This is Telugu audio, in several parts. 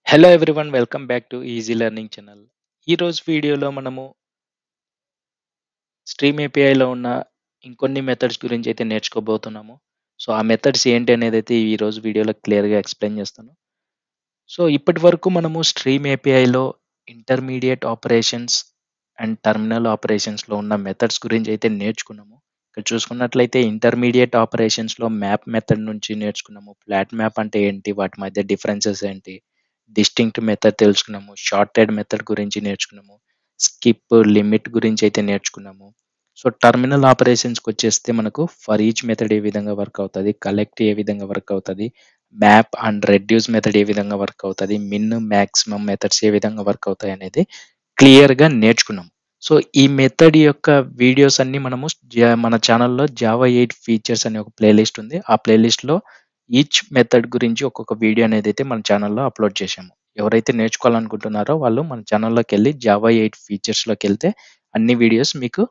Hello everyone, welcome back to easy learning channel. ఈరోజు వీడియోలో మనము స్ట్రీమ్ ఏపీఐలో ఉన్న ఇంకొన్ని మెథడ్స్ గురించి అయితే నేర్చుకోబోతున్నాము. సో ఆ మెథడ్స్ ఏంటి అనేది అయితే ఈరోజు వీడియోలో క్లియర్గా ఎక్స్ప్లెయిన్ చేస్తాను. సో ఇప్పటి వరకు మనము స్ట్రీమ్ ఏపీఐలో ఇంటర్మీడియట్ ఆపరేషన్స్ అండ్ టర్మినల్ ఆపరేషన్స్లో ఉన్న మెథడ్స్ గురించి అయితే నేర్చుకున్నాము. ఇక్కడ చూసుకున్నట్లయితే ఇంటర్మీడియట్ ఆపరేషన్స్లో మ్యాప్ మెథడ్ నుంచి నేర్చుకున్నాము. ఫ్లాట్ మ్యాప్ అంటే ఏంటి, వాటి మధ్య డిఫరెన్సెస్ ఏంటి, డిస్టింక్ట్ మెథడ్ తెలుసుకున్నాము, షార్టెడ్ మెథడ్ గురించి నేర్చుకున్నాము, స్కిప్ లిమిట్ గురించి అయితే నేర్చుకున్నాము. సో టర్మినల్ ఆపరేషన్స్కి వచ్చేస్తే మనకు ఫర్ ఈచ్ మెథడ్ ఏ విధంగా వర్క్ అవుతుంది, కలెక్ట్ ఏ విధంగా వర్క్ అవుతుంది, మ్యాప్ అండ్ రెడ్యూస్ మెథడ్ ఏ విధంగా వర్క్ అవుతుంది, మిన్ మ్యాక్సిమం మెథడ్స్ ఏ విధంగా వర్క్ అవుతాయి అనేది క్లియర్గా నేర్చుకున్నాం. సో ఈ మెథడ్ యొక్క వీడియోస్ అన్ని మనము మన ఛానల్లో జావా 8 ఫీచర్స్ అనే ఒక ప్లేలిస్ట్ ఉంది. ఆ ప్లేలిస్ట్లో ఈచ్ మెథడ్ గురించి ఒక్కొక్క వీడియో అనేది అయితే మన ఛానల్లో అప్లోడ్ చేశాము. ఎవరైతే నేర్చుకోవాలనుకుంటున్నారో వాళ్ళు మన ఛానల్లోకి వెళ్ళి జావా 8 ఫీచర్స్లోకి వెళ్తే అన్ని వీడియోస్ మీకు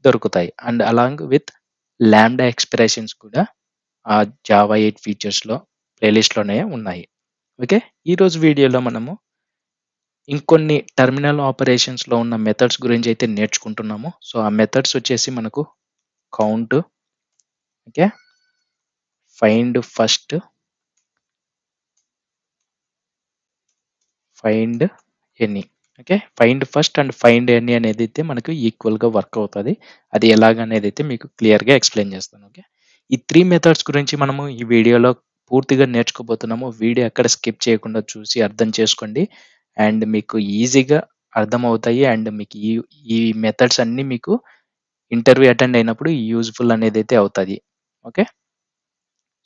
దొరుకుతాయి. అండ్ అలాంగ్ విత్ ల్యాండా ఎక్స్ప్రెషన్స్ కూడా ఆ జావా 8 ఫీచర్స్లో ప్లేలిస్ట్లోనే ఉన్నాయి. ఓకే, ఈరోజు వీడియోలో మనము ఇంకొన్ని టర్మినల్ ఆపరేషన్స్లో ఉన్న మెథడ్స్ గురించి అయితే నేర్చుకుంటున్నాము. సో ఆ మెథడ్స్ వచ్చేసి మనకు count, okay, find first, find any. Okay, find first and find any అనేది అయితే మనకు ఈక్వల్గా వర్క్ అవుతుంది. అది ఎలాగనేది అయితే మీకు క్లియర్గా ఎక్స్ప్లెయిన్ చేస్తాను. ఓకే, ఈ 3 మెథడ్స్ గురించి మనము ఈ వీడియోలో పూర్తిగా నేర్చుకోబోతున్నాము. వీడియో ఎక్కడ స్కిప్ చేయకుండా చూసి అర్థం చేసుకోండి అండ్ మీకు ఈజీగా అర్థమవుతాయి. అండ్ మీకు ఈ ఈ మెథడ్స్ అన్నీ మీకు ఇంటర్వ్యూ అటెండ్ అయినప్పుడు యూజ్ఫుల్ అనేది అయితే అవుతుంది. ఓకే,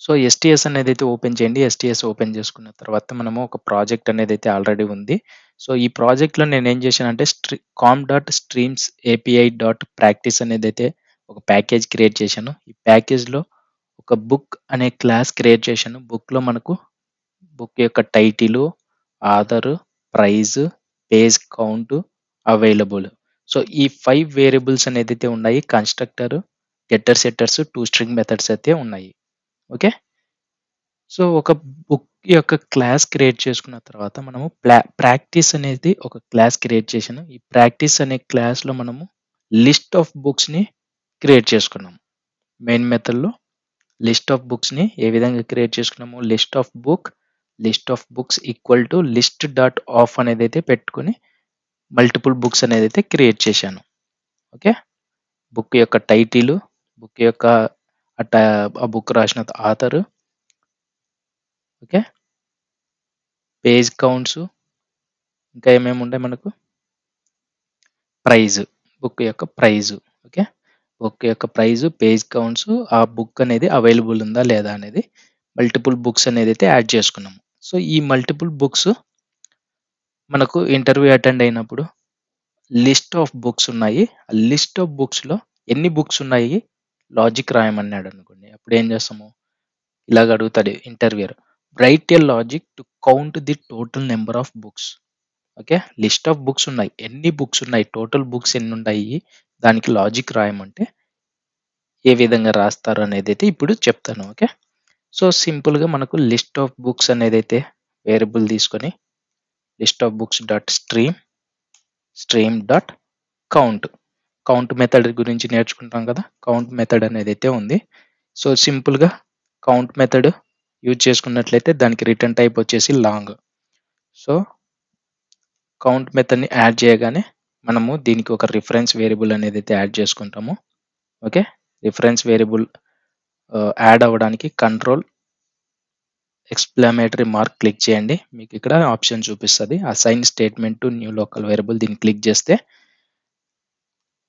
సో ఎస్టీఎస్ అనేది అయితే ఓపెన్ చేయండి. ఎస్టీఎస్ ఓపెన్ చేసుకున్న తర్వాత మనము ఒక ప్రాజెక్ట్ అనేది అయితే ఆల్రెడీ ఉంది. సో ఈ ప్రాజెక్ట్లో నేను ఏం చేశానంటే com dot streams API dot practice అనేది అయితే ఒక ప్యాకేజ్ క్రియేట్ చేశాను. ఈ ప్యాకేజ్లో ఒక బుక్ అనే క్లాస్ క్రియేట్ చేశాను. బుక్లో మనకు బుక్ యొక్క title, author, price, page count, available. So ఈ 5 వేరియబుల్స్ అనేది అయితే ఉన్నాయి. Constructor, getter, setters, 2 string methods అయితే ఉన్నాయి. ఓకే, సో ఒక బుక్ యొక్క క్లాస్ క్రియేట్ చేసుకున్న తర్వాత మనము ప్రాక్టీస్ అనేది ఒక క్లాస్ క్రియేట్ చేశాను. ఈ ప్రాక్టీస్ అనే క్లాస్లో మనము లిస్ట్ ఆఫ్ బుక్స్ని క్రియేట్ చేసుకున్నాము. మెయిన్ మెథడ్లో లిస్ట్ ఆఫ్ బుక్స్ని ఏ విధంగా క్రియేట్ చేసుకున్నాము, list of books equal to list dot of అనేది అయితే పెట్టుకుని మల్టిపుల్ బుక్స్ అనేది అయితే క్రియేట్ చేశాను. ఓకే, బుక్ యొక్క టైటిల్, బుక్ యొక్క ఆ బుక్ రాసిన ఆథరు, ఓకే, పేజ్ కౌంట్స్, ఇంకా ఏమేమి ఉంటాయి మనకు, ప్రైజ్, బుక్ యొక్క ప్రైజు. ఓకే, బుక్ యొక్క ప్రైజు, పేజ్ కౌంట్స్, ఆ బుక్ అనేది అవైలబుల్ ఉందా లేదా అనేది మల్టిపుల్ బుక్స్ అనేది అయితే యాడ్ చేసుకున్నాము. సో ఈ మల్టిపుల్ బుక్స్ మనకు ఇంటర్వ్యూ అటెండ్ అయినప్పుడు లిస్ట్ ఆఫ్ బుక్స్ ఉన్నాయి. ఆ లిస్ట్ ఆఫ్ బుక్స్లో ఎన్ని బుక్స్ ఉన్నాయి లాజిక్ రాయమన్నాడు అనుకోండి, అప్పుడు ఏం చేస్తాము, ఇలాగ అడుగుతాడు interviewer, right A logic to count the total number of books. Okay, list of books ఉన్నాయి, ఎన్ని బుక్స్ ఉన్నాయి, టోటల్ బుక్స్ ఎన్ని ఉన్నాయి, దానికి లాజిక్ రాయమంటే ఏ విధంగా రాస్తారు అనేది అయితే ఇప్పుడు చెప్తాను. ఓకే, సో సింపుల్గా మనకు లిస్ట్ ఆఫ్ బుక్స్ అనేది అయితే వేరియబుల్ తీసుకొని list of books dot stream dot count, count method గురించి నేర్చుకుంటాం కదా, కౌంట్ మెథడ్ అనేది అయితే ఉంది. సో సింపుల్గా కౌంట్ మెథడ్ యూజ్ చేసుకున్నట్లయితే దానికి రిటర్న్ టైప్ వచ్చేసి లాంగ్. సో కౌంట్ మెథడ్ని యాడ్ చేయగానే మనము దీనికి ఒక రిఫరెన్స్ వేరియబుల్ అనేది అయితే యాడ్ చేసుకుంటాము. ఓకే, రిఫరెన్స్ వేరియబుల్ యాడ్ అవ్వడానికి కంట్రోల్ ఎక్స్క్లమేటరీ మార్క్ క్లిక్ చేయండి. మీకు ఇక్కడ ఆప్షన్ చూపిస్తుంది assign statement to new local variable. దీన్ని క్లిక్ చేస్తే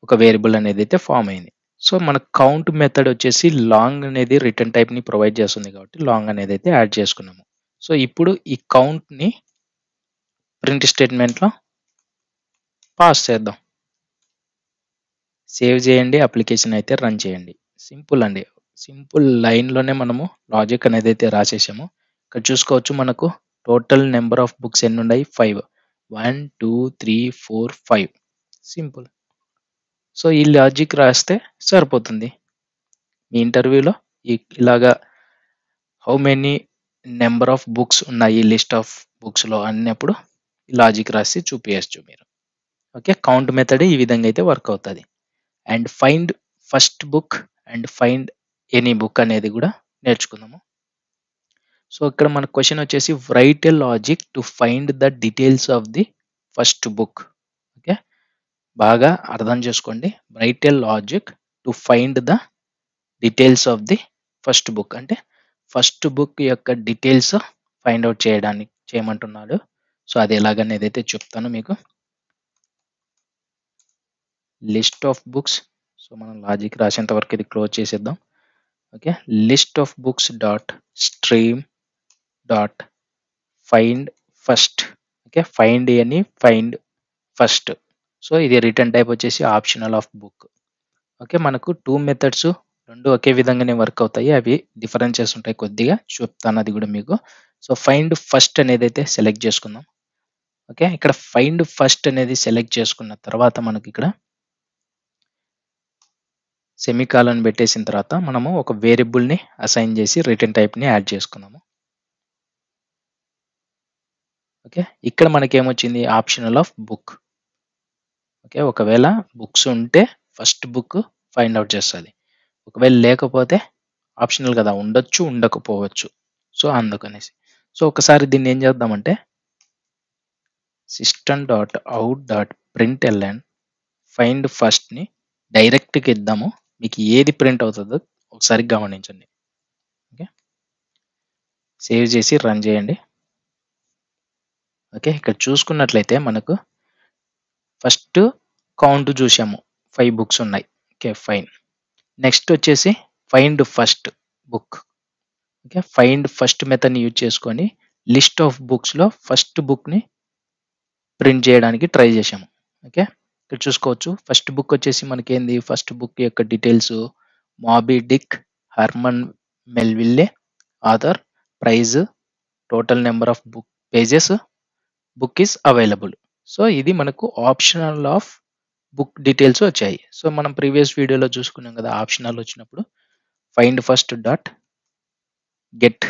ఒక వేరియబుల్ అనేది అయితే ఫామ్ అయింది. సో మన కౌంట్ మెథడ్ వచ్చేసి లాంగ్ అనేది రిటర్న్ టైప్ని ప్రొవైడ్ చేస్తుంది కాబట్టి లాంగ్ అనేది అయితే యాడ్ చేసుకున్నాము. సో ఇప్పుడు ఈ కౌంట్ని ప్రింట్ స్టేట్మెంట్లో పాస్ చేద్దాం. సేవ్ చేయండి, అప్లికేషన్ అయితే రన్ చేయండి. సింపుల్ అండి, సింపుల్ లైన్లోనే మనము లాజిక్ అనేది అయితే రాసేసాము. ఇక్కడ చూసుకోవచ్చు మనకు టోటల్ నెంబర్ ఆఫ్ బుక్స్ ఎన్ని ఉన్నాయి, 5, 1 2 3 4 5, సింపుల్. సో ఈ లాజిక్ రాస్తే సరిపోతుంది. మీ ఇంటర్వ్యూలో ఇలాగా how many number of books ఉన్నాయి లిస్ట్ ఆఫ్ బుక్స్లో అన్నప్పుడు లాజిక్ రాసి చూపించచ్చు మీరు. ఓకే, కౌంట్ మెథడ్ ఈ విధంగా అయితే వర్క్ అవుతుంది. And find first book and find any book అనేది కూడా నేర్చుకుందాము. సో ఇక్కడ మన క్వశ్చన్ వచ్చేసి right a logic to find the details of the first book. Okay, బాగా అర్థం చేసుకోండి. Right a logic to find the details of the first book అంటే ఫస్ట్ బుక్ యొక్క డీటెయిల్స్ ఫైండ్ అవుట్ చేయమంటున్నాడు. సో అది ఎలాగనేది అయితే చెప్తాను మీకు. లిస్ట్ ఆఫ్ బుక్స్, సో మనం లాజిక్ రాసేంత వరకు ఇది క్లోజ్ చేసేద్దాం. Okay, list of books dot stream dot find first. Okay, find అని ఫైండ్ ఫస్ట్. సో ఇది రిటర్న్ టైప్ వచ్చేసి ఆప్షనల్ ఆఫ్ బుక్. ఓకే, మనకు 2 మెథడ్స్ రెండు ఒకే విధంగానే వర్క్ అవుతాయి. అవి డిఫరెన్సెస్ ఉంటాయి కొద్దిగా, చెప్తాను అది కూడా మీకు. సో ఫైండ్ ఫస్ట్ అనేది అయితే సెలెక్ట్ చేసుకుందాం. ఓకే, ఇక్కడ ఫైండ్ ఫస్ట్ అనేది సెలెక్ట్ చేసుకున్న తర్వాత మనకి ఇక్కడ సెమీకాలన్ పెట్టేసిన తర్వాత మనము ఒక వేరియబుల్ని అసైన్ చేసి రిటర్న్ టైప్ని యాడ్ చేసుకుందాము. ఓకే, ఇక్కడ మనకి ఏమొచ్చింది ఆప్షనల్ ఆఫ్ బుక్. ఓకే, ఒకవేళ బుక్స్ ఉంటే ఫస్ట్ బుక్ ఫైండ్ అవుట్ చేస్తుంది, ఒకవేళ లేకపోతే ఆప్షనల్ కదా, ఉండొచ్చు ఉండకపోవచ్చు. సో అందుకనేసి సో ఒకసారి దీన్ని ఏం చేద్దామంటే system.out.println ఫైండ్ ఫస్ట్ని డైరెక్ట్గా ఇద్దాము. మీకు ఏది ప్రింట్ అవుతుందో ఒకసారి గమనించండి. ఓకే, సేవ్ చేసి రన్ చేయండి. ఓకే, ఇక్కడ చూసుకున్నట్లయితే మనకు ఫస్ట్ కౌంట్ చూసాము, 5 బుక్స్ ఉన్నాయి. Okay fine. నెక్స్ట్ వచ్చేసి find first book. Okay, find first మెథడ్ని యూజ్ చేసుకొని లిస్ట్ ఆఫ్ బుక్స్లో ఫస్ట్ బుక్ని ప్రింట్ చేయడానికి ట్రై చేసాము. ఓకే, ఇక్కడ చూసుకోవచ్చు ఫస్ట్ బుక్ వచ్చేసి మనకి ఏంది, ఫస్ట్ బుక్ యొక్క details Moby Dick, Herman Melville, author, price, total number of book pages, book is available. So ఇది మనకు ఆప్షనల్ ఆఫ్ బుక్ డీటెయిల్స్ వచ్చాయి. సో మనం ప్రీవియస్ వీడియోలో చూసుకున్నాం కదా, ఆప్షనల్ వచ్చినప్పుడు find first dot get.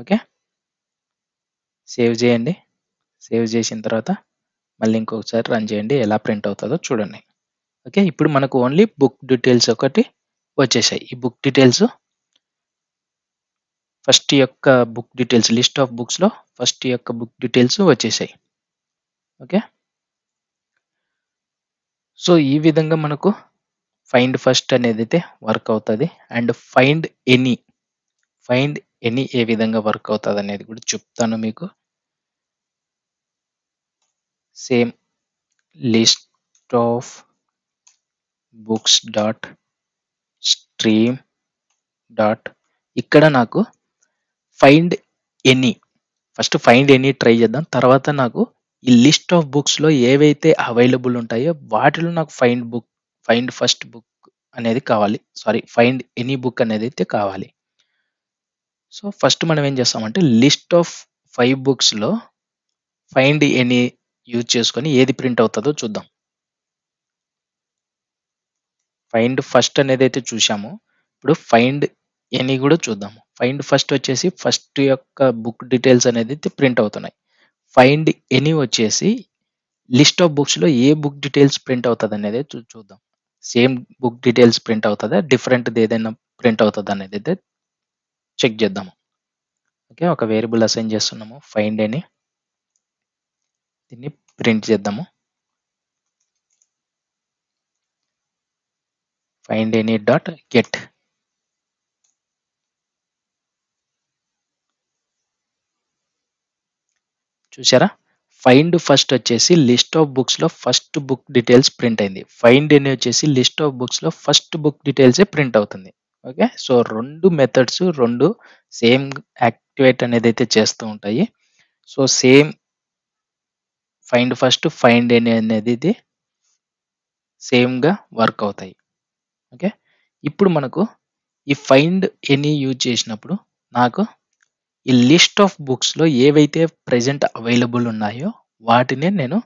Okay, save చేయండి. సేవ్ చేసిన తర్వాత మళ్ళీ ఇంకొకసారి రన్ చేయండి, ఎలా ప్రింట్ అవుతుందో చూడండి. ఓకే, ఇప్పుడు మనకు ఓన్లీ బుక్ డీటెయిల్స్ ఒకటి వచ్చేసాయి. ఈ బుక్ డీటెయిల్స్ ఫస్ట్ యొక్క బుక్ డీటెయిల్స్ లిస్ట్ ఆఫ్ బుక్స్లో ఫస్ట్ యొక్క బుక్ డీటెయిల్స్ వచ్చేసాయి. ఓకే, సో ఈ విధంగా మనకు ఫైండ్ ఫస్ట్ అనేది అయితే వర్క్ అవుతుంది. అండ్ ఫైండ్ ఎనీ ఏ విధంగా వర్క్ అవుతుంది అనేది కూడా చెప్తాను మీకు. Same list of books dot stream dot ఇక్కడ నాకు find any, first find any try చేద్దాం. తర్వాత నాకు ఈ లిస్ట్ ఆఫ్ బుక్స్లో ఏవైతే అవైలబుల్ ఉంటాయో వాటిలో నాకు ఫైండ్ ఫస్ట్ బుక్ అనేది కావాలి. సారీ, ఫైండ్ ఎనీ బుక్ అనేది అయితే కావాలి. సో ఫస్ట్ మనం ఏం చేస్తామంటే లిస్ట్ ఆఫ్ 5 బుక్స్లో ఫైండ్ ఎనీ యూజ్ చేసుకొని ఏది ప్రింట్ అవుతుందో చూద్దాం. ఫైండ్ ఫస్ట్ అనేది అయితే చూసాము, ఇప్పుడు ఫైండ్ ఎనీ కూడా చూద్దాము. ఫైండ్ ఫస్ట్ వచ్చేసి ఫస్ట్ యొక్క బుక్ డీటెయిల్స్ అనేది ప్రింట్ అవుతున్నాయి. ఫైండ్ ఎనీ వచ్చేసి లిస్ట్ ఆఫ్ బుక్స్లో ఏ బుక్ డీటెయిల్స్ ప్రింట్ అవుతుంది అనేది చూద్దాం. సేమ్ బుక్ డీటెయిల్స్ ప్రింట్ అవుతుందా, డిఫరెంట్ది ఏదైనా ప్రింట్ అవుతుంది అనేది అయితే చెక్ చేద్దాము. ఓకే, ఒక వేరియబుల్ అసైన్ చేస్తున్నాము ఫైండ్ ఎనీ, దీన్ని ప్రింట్ చేద్దాము. Find any dot get. చూసారా, ఫైండ్ ఫస్ట్ వచ్చేసి లిస్ట్ ఆఫ్ బుక్స్లో ఫస్ట్ బుక్ డీటెయిల్స్ ప్రింట్ అయింది. ఫైండ్ ఎనీ వచ్చేసి లిస్ట్ ఆఫ్ బుక్స్లో ఫస్ట్ బుక్ డీటెయిల్సే ప్రింట్ అవుతుంది. ఓకే, సో రెండు మెథడ్స్ రెండు సేమ్ యాక్టివేట్ అనేది అయితే చేస్తూ ఉంటాయి. So same find first find any అనేది సేమ్గా వర్క్ అవుతాయి. ఓకే, ఇప్పుడు మనకు ఈ ఫైండ్ ఎనీ యూజ్ చేసినప్పుడు నాకు ఈ లిస్ట్ ఆఫ్ బుక్స్లో ఏవైతే ప్రెజెంట్ అవైలబుల్ ఉన్నాయో వాటిని నేను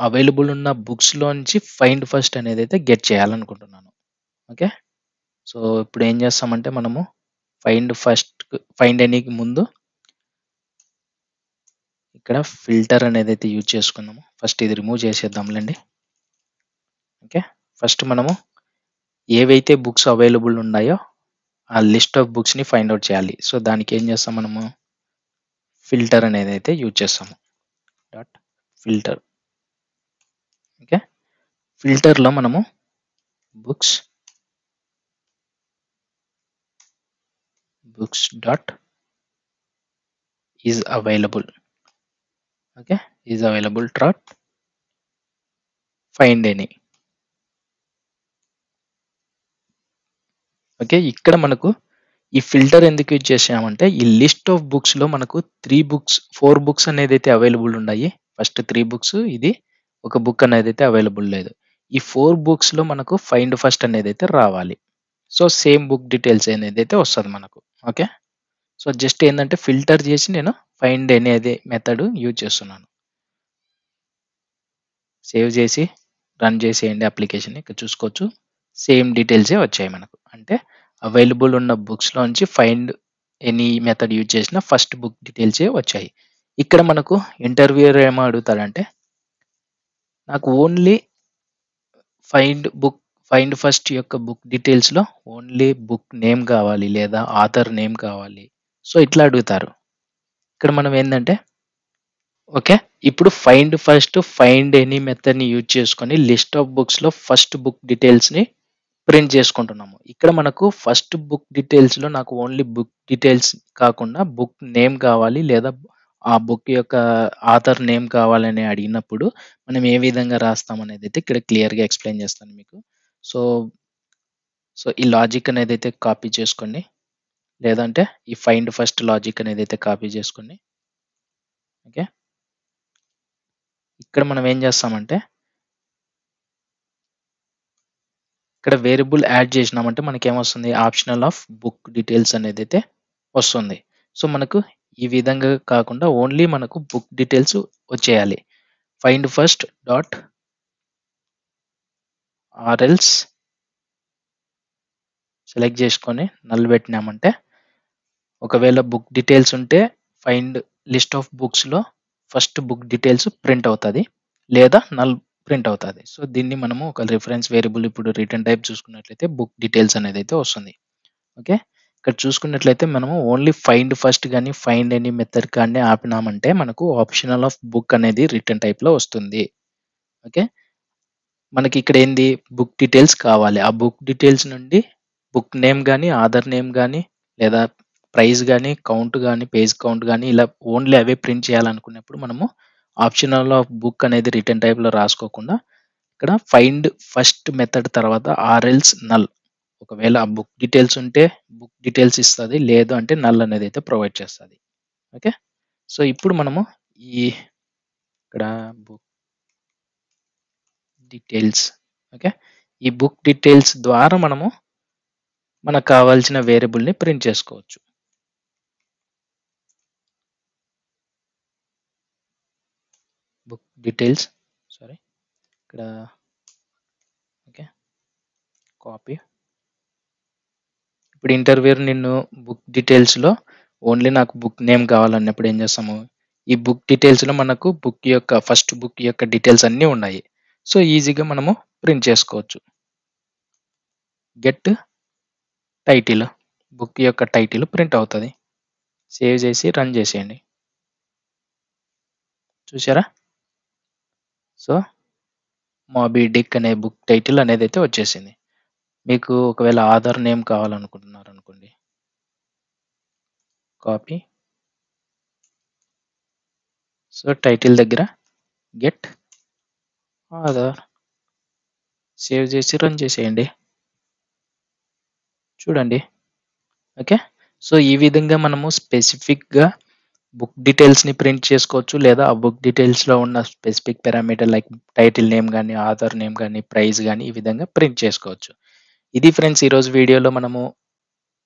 అవైలబుల్ ఉన్న బుక్స్లోంచి ఫైండ్ ఫస్ట్ అనేది అయితే గెట్ చేయాలనుకుంటున్నాను. ఓకే, సో ఇప్పుడు ఏం చేస్తామంటే మనము ఫైండ్ ఎనీకి ముందు ఇక్కడ ఫిల్టర్ అనేదైతే యూజ్ చేసుకున్నామో ఫస్ట్ ఇది రిమూవ్ చేసేద్దాంలేండి. ఓకే. ఫస్ట్ మనము ఏవైతే బుక్స్ అవైలబుల్ ఉన్నాయో ఆ లిస్ట్ ఆఫ్ బుక్స్‌ని ఫైండ్ ఔట్ చేయాలి. సో, దానికి ఏం చేస్తాం మనము ఫిల్టర్ అనేదైతే యూజ్ చేస్తాము. Dot filter. ఓకే. ఫిల్టర్‌లో మనము books dot is available. Okay. Is available dot find any. Okay. ఇక్కడ మనకు ఈ ఫిల్టర్ ఎందుకు యూజ్ చేసామంటే ఈ లిస్ట్ ఆఫ్ బుక్స్‌లో మనకు 4 బుక్స్ అనేదైతే అవైలబుల్ ఉన్నాయి. ఫస్ట్ 3 బుక్స్, ఇది ఒక బుక్ అనేదైతే అవైలబుల్ లేదు. ఈ 4 బుక్స్‌లో మనకు ఫైండ్ ఫస్ట్ అనేదైతే రావాలి. సో, సేమ్ బుక్ డీటెయిల్స్ అనేదైతే వస్తది మనకు. ఓకే. సో, జస్ట్ ఏందంటే ఫిల్టర్ చేసి నేను ఫైండ్ అనేది మెథడ్ యూజ్ చేస్తున్నాను. సేవ్ చేసి రన్ చేసేయండి అప్లికేషన్‌ని. ఇక్కడ చూసుకోవచ్చు. సేమ్ డీటెయిల్సే వచ్చాయి మనకు. అంటే అవైలబుల్ ఉన్న బుక్స్‌లోంచి ఫైండ్ ఎనీ మెథడ్ యూజ్ చేసిన ఫస్ట్ బుక్ డీటెయిల్సే వచ్చాయి. ఇక్కడ మనకు ఇంటర్వ్యూయర్ ఏమో అడుగుతాడంటే నాకు ఓన్లీ ఫైండ్ ఫస్ట్ యొక్క బుక్ డీటెయిల్స్‌లో ఓన్లీ బుక్ నేమ్ కావాలి లేదా ఆథర్ నేమ్ కావాలి. సో, ఇట్లా అడుగుతారు. ఇక్కడ మనం ఏందంటే ఓకే. ఇప్పుడు ఫైండ్ ఫస్ట్, ఫైండ్ ఎనీ మెథడ్‌ని యూజ్ చేసుకొని లిస్ట్ ఆఫ్ బుక్స్‌లో ఫస్ట్ బుక్ డీటెయిల్స్‌ని ప్రింట్ చేసుకుంటున్నాము. ఇక్కడ మనకు ఫస్ట్ బుక్ డీటెయిల్స్‌లో నాకు ఓన్లీ బుక్ డీటెయిల్స్ కాకుండా బుక్ నేమ్ కావాలి లేదా ఆ బుక్ యొక్క ఆథర్ నేమ్ కావాలని అడిగినప్పుడు మనం ఏ విధంగా రాస్తామనేదైతే ఇక్కడ క్లియర్‌గా ఎక్స్‌ప్లెయిన్ చేస్తాను మీకు. సో, ఈ లాజిక్ అనేదైతే కాపీ చేసుకోండి. లేదంటే ఈ ఫైండ్ ఫస్ట్ లాజిక్ అనేదైతే కాపీ చేసుకోండి. ఓకే. ఇక్కడ మనం ఏం చేస్తామంటే ఇక్కడ వేరియబుల్ యాడ్ చేసినామంటే మనకేమొస్తుంది ఆప్షనల్ ఆఫ్ బుక్ డీటెయిల్స్ అనేదైతే వస్తుంది. సో, మనకు ఈ విధంగా కాకుండా ఓన్లీ మనకు బుక్ డీటెయిల్స్ వచ్చేయాలి. ఫైండ్ ఫస్ట్ డాట్ ఆర్ఎల్స్ సెలెక్ట్ చేసుకొని నల్ పెట్టినామంటే ఒకవేళ బుక్ డీటెయిల్స్ ఉంటే ఫైండ్ లిస్ట్ ఆఫ్ బుక్స్‌లో ఫస్ట్ బుక్ డీటెయిల్స్ ప్రింట్ అవుతది. లేదా నల్ ప్రింట్ అవుతది. సో, దీన్ని మనము ఒక రిఫరెన్స్ వేరియబుల్ ఇప్పుడు రిటర్న్ టైప్ చూసుకున్నట్లయితే బుక్ డీటెయిల్స్ అనేదైతే వస్తుంది. ఓకే. ఇక్కడ చూసుకున్నట్లయితే మనము ఓన్లీ ఫైండ్ ఫస్ట్ గాని, ఫైండ్ ఎనీ మెథడ్ కానీ ఆపినామంటే మనకు ఆప్షనల్ ఆఫ్ బుక్ అనేది రిటర్న్ టైప్‌లో వస్తుంది. ఓకే. మనకి ఇక్కడ ఏంది బుక్ డీటెయిల్స్ కావాలి. ఆ బుక్ డీటెయిల్స్ నుండి బుక్ నేమ్ గాని, ఆథర్ నేమ్ గాని లేదా ప్రైస్ గాని, కౌంట్ గాని, పేజ్ కౌంట్ గాని ఇలా ఓన్లీ అవే ప్రింట్ చేయాలనుకున్నప్పుడు మనము ఆప్షనల్ ఆఫ్ బుక్ అనేది రిటర్న్ టైప్‌లో రాసుకోకుండా ఇక్కడ ఫైండ్ ఫస్ట్ మెథడ్ తర్వాత ఆర్ఎల్స్ నల్ ఒకవేళ ఆ బుక్ డీటెయిల్స్ ఉంటే బుక్ డీటెయిల్స్ ఇస్తది. లేదు అంటే నల్ అనేదైతే ప్రొవైడ్ చేస్తది. ఓకే. సో, ఇప్పుడు మనము ఈ ఇక్కడ బుక్ డీటెయిల్స్ ఓకే. ఈ బుక్ డీటెయిల్స్ ద్వారా మనకు కావాల్సిన వేరియబుల్‌ని ప్రింట్ చేసుకోవచ్చు. బుక్ డీటెయిల్స్ సారీ ఇక్కడ ఓకే. కాపీ. ఇప్పుడు ఇంటర్వ్యూయర్ నిన్ను బుక్ డీటెయిల్స్‌లో ఓన్లీ నాకు బుక్ నేమ్ కావాలన్నప్పుడు ఏం చేస్తాము? ఈ బుక్ డీటెయిల్స్‌లో మనకు బుక్ యొక్క ఫస్ట్ బుక్ యొక్క డీటెయిల్స్ అన్నీ ఉన్నాయి. సో, ఈజీగా మనము ప్రింట్ చేసుకోవచ్చు. గెట్ టైటిల్ బుక్ యొక్క టైటిల్ ప్రింట్ అవుతది. సేవ్ చేసి రన్ చేసేయండి. చూసారా? సో, 'మాబీ డిక్' అనే బుక్ టైటిల్ అనేదైతే వచ్చేసింది. మీకు ఒకవేళ ఆథర్ నేమ్ కావాలనుకుంటున్నారనుకోండి. కాపీ. సో, టైటిల్ దగ్గర గెట్ ఆథర్ సేవ్ చేసి రన్ చేసేయండి. చూడండి. ఓకే. సో, ఈ విధంగా మనము స్పెసిఫిక్‌గా బుక్ డీటెయిల్స్‌ని ప్రింట్ చేసుకోవచ్చు. లేదా ఆ బుక్ డీటెయిల్స్‌లో ఉన్న specific parameter like title name గాని, ఆథర్ నేమ్ గాని, ప్రైస్ గాని ఈ విధంగా ప్రింట్ చేసుకోవచ్చు. ఇది ఫ్రెండ్స్ ఈరోజు వీడియోలో మనము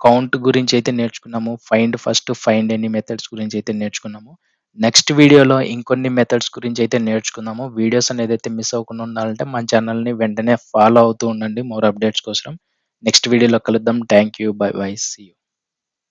కౌంట్ గురించైతే నేర్చుకున్నాము. Find first, find any methods గురించైతే నేర్చుకున్నాము. నెక్స్ట్ వీడియోలో ఇంకొన్ని మెథడ్స్ గురించైతే నేర్చుకుందాము. వీడియోస్ అనేదైతే మిస్ అవ్వకుండా ఉండాలంటే మన ఛానెల్‌ని వెంటనే ఫాలో అవుతూ ఉండండి మోర్ అప్డేట్స్ కోసం. నెక్స్ట్ వీడియోలో కలుద్దాం. Thank you. Bye bye. See you.